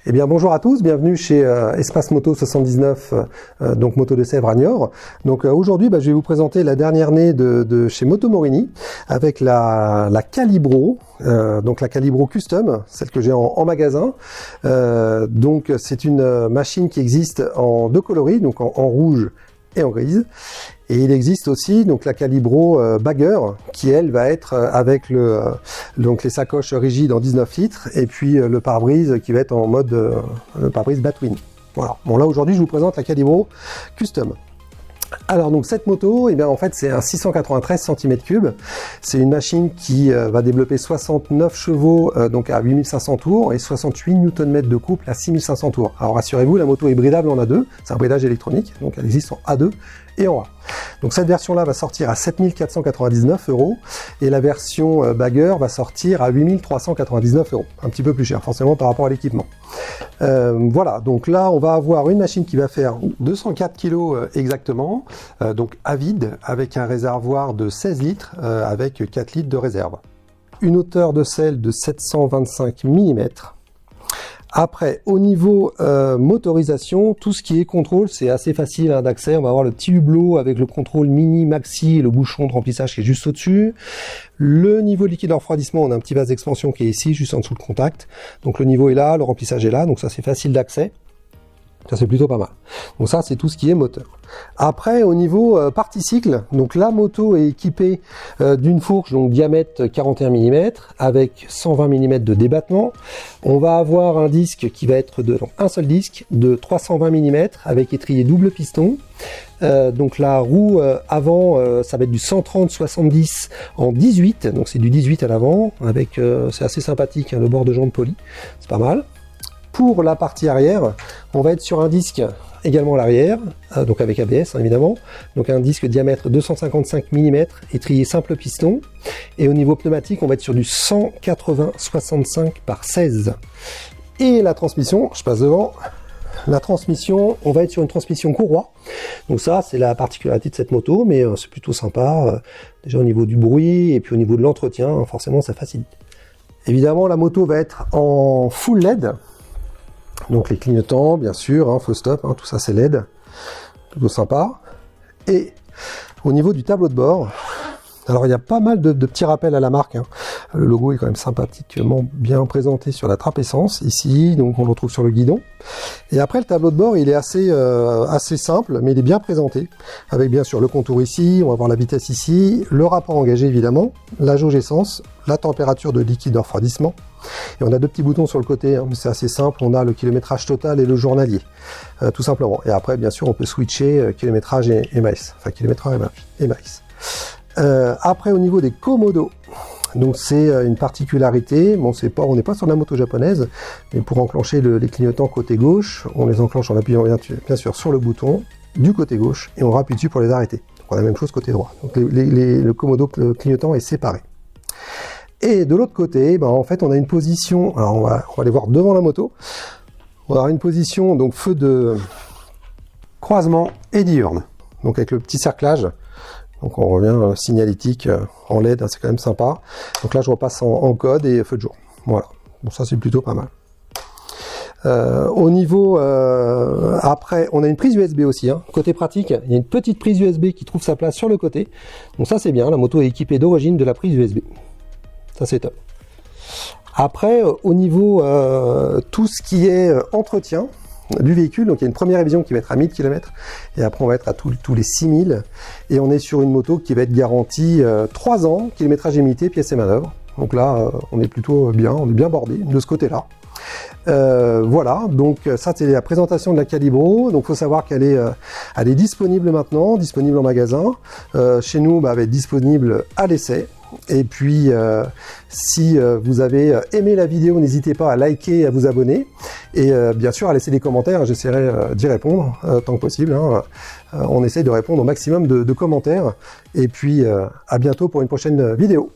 Eh bien bonjour à tous, bienvenue chez Espace Moto 79, donc Moto de Sèvres à Niort. Donc aujourd'hui je vais vous présenter la dernière née de chez Moto Morini avec la Calibro, donc la Calibro Custom, celle que j'ai en magasin. Donc c'est une machine qui existe en deux coloris, donc en rouge et en grise. Et il existe aussi donc la Calibro Bagger qui elle va être avec donc les sacoches rigides en 19 litres et puis le pare-brise qui va être en mode le pare-brise Batwin. Voilà. Bon là aujourd'hui je vous présente la Calibro Custom. Alors donc cette moto, eh bien en fait c'est un 693 cm3. C'est une machine qui va développer 69 chevaux donc à 8500 tours et 68 Nm de couple à 6500 tours. Alors rassurez-vous, la moto est bridable en A2, c'est un bridage électronique, donc elle existe en A2 et en A. Donc cette version-là va sortir à 7499 € et la version Bagger va sortir à 8399 €, un petit peu plus cher forcément par rapport à l'équipement. Voilà, donc là on va avoir une machine qui va faire 204 kg exactement, donc à vide avec un réservoir de 16 litres avec 4 litres de réserve. Une hauteur de selle de 725 mm. Après, au niveau motorisation, tout ce qui est contrôle, c'est assez facile d'accès. On va avoir le petit hublot avec le contrôle mini, maxi et le bouchon de remplissage qui est juste au-dessus. Le niveau liquide de refroidissement, on a un petit vase d'expansion qui est ici, juste en dessous le contact. Donc le niveau est là, le remplissage est là, donc ça c'est facile d'accès. Ça c'est plutôt pas mal. Donc ça c'est tout ce qui est moteur. Après au niveau partie cycle, donc la moto est équipée d'une fourche donc diamètre 41 mm avec 120 mm de débattement. On va avoir un disque qui va être donc un seul disque de 320 mm avec étrier double piston. Donc la roue avant ça va être du 130-70 en 18, donc c'est du 18 à l'avant avec c'est assez sympathique hein, le bord de jambe poli, c'est pas mal. Pour la partie arrière, on va être sur un disque également à l'arrière, donc avec ABS hein, évidemment, donc un disque diamètre 255 mm, étrier simple piston, et au niveau pneumatique, on va être sur du 180-65 par 16. Et la transmission, je passe devant, la transmission, on va être sur une transmission courroie, donc ça c'est la particularité de cette moto, mais c'est plutôt sympa, déjà au niveau du bruit, et puis au niveau de l'entretien, forcément ça facilite. Évidemment la moto va être en full LED, donc les clignotants, bien sûr, hein, faux stop, hein, tout ça c'est LED, plutôt sympa. Et au niveau du tableau de bord, alors il y a pas mal de petits rappels à la marque, hein. Le logo est quand même sympathiquement bien présenté sur la trappe essence, ici, donc on le retrouve sur le guidon. Et après le tableau de bord, il est assez simple, mais il est bien présenté, avec bien sûr le contour ici, on va voir la vitesse ici, le rapport engagé évidemment, la jauge essence, la température de liquide de refroidissement. Et on a deux petits boutons sur le côté, hein, c'est assez simple, on a le kilométrage total et le journalier, tout simplement. Et après, bien sûr, on peut switcher kilométrage et maïs, enfin kilométrage et maïs. Après, au niveau des commodos, donc c'est une particularité, bon, on n'est pas sur la moto japonaise, mais pour enclencher les clignotants côté gauche, on les enclenche en appuyant bien sûr sur le bouton du côté gauche et on rappuie dessus pour les arrêter. Donc on a la même chose côté droit. Donc le commodo, le clignotant est séparé. Et de l'autre côté, en fait, on a une position, alors on va aller voir devant la moto, on va avoir une position, donc feu de croisement et diurne, donc avec le petit cerclage, donc on revient signalétique en LED, hein, c'est quand même sympa, donc là je repasse en code et feu de jour, voilà, bon ça c'est plutôt pas mal. Au niveau, après, on a une prise USB aussi, hein. Côté pratique, il y a une petite prise USB qui trouve sa place sur le côté, donc ça c'est bien, la moto est équipée d'origine de la prise USB. Ça c'est top. Après, au niveau tout ce qui est entretien du véhicule, donc il y a une première révision qui va être à 1000 km et après on va être à tous les 6000 et on est sur une moto qui va être garantie 3 ans, kilométrage limité, pièces et manœuvres. Donc là, on est plutôt bien, on est bien bordé de ce côté-là. Voilà, donc ça c'est la présentation de la Calibro. Donc il faut savoir qu'elle est disponible maintenant, disponible en magasin. Chez nous, elle va être disponible à l'essai. Et puis, si vous avez aimé la vidéo, n'hésitez pas à liker et à vous abonner. Et bien sûr, à laisser des commentaires, j'essaierai d'y répondre tant que possible. Hein. On essaye de répondre au maximum de commentaires. Et puis, à bientôt pour une prochaine vidéo.